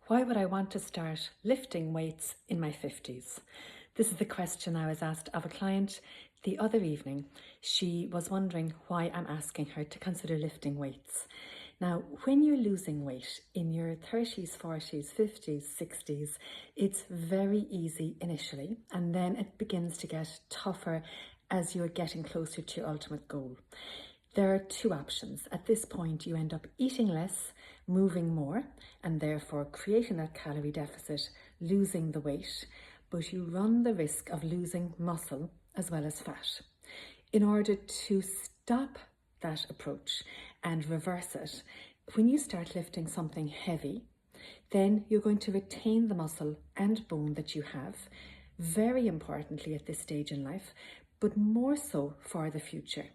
Why would I want to start lifting weights in my 50s? This is the question I was asked of a client the other evening. She was wondering why I'm asking her to consider lifting weights. Now, when you're losing weight in your 30s, 40s, 50s, 60s, it's very easy initially, and then it begins to get tougher as you're getting closer to your ultimate goal. There are two options. At this point, you end up eating less, moving more, and therefore creating that calorie deficit, losing the weight, but you run the risk of losing muscle as well as fat. In order to stop that approach and reverse it, when you start lifting something heavy, then you're going to retain the muscle and bone that you have, very importantly at this stage in life, but more so for the future.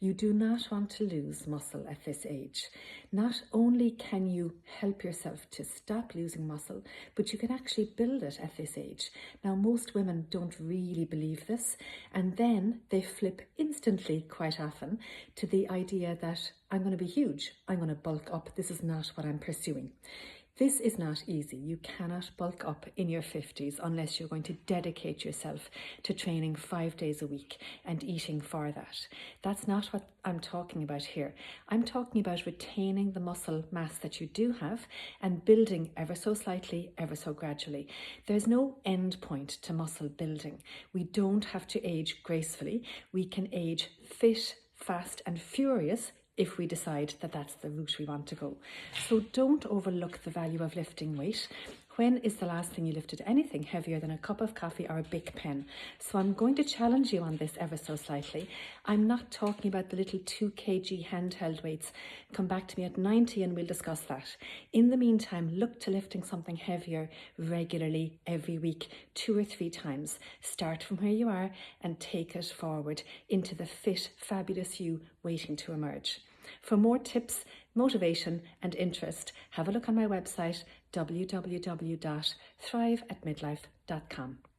You do not want to lose muscle at this age. Not only can you help yourself to stop losing muscle, but you can actually build it at this age. Now, most women don't really believe this, and then they flip instantly, quite often, to the idea that I'm going to be huge, I'm going to bulk up, this is not what I'm pursuing. This is not easy. You cannot bulk up in your 50s unless you're going to dedicate yourself to training 5 days a week and eating for that. That's not what I'm talking about here. I'm talking about retaining the muscle mass that you do have and building ever so slightly, ever so gradually. There's no end point to muscle building. We don't have to age gracefully. We can age fit, fast and furious if we decide that that's the route we want to go. So don't overlook the value of lifting weight. When is the last thing you lifted anything heavier than a cup of coffee or a big pen? So I'm going to challenge you on this ever so slightly. I'm not talking about the little 2 kg handheld weights. Come back to me at 90 and we'll discuss that. In the meantime, look to lifting something heavier regularly every week, 2 or 3 times. Start from where you are and take it forward into the fit, fabulous you waiting to emerge. For more tips, motivation and interest, have a look on my website www.thriveatmidlife.com.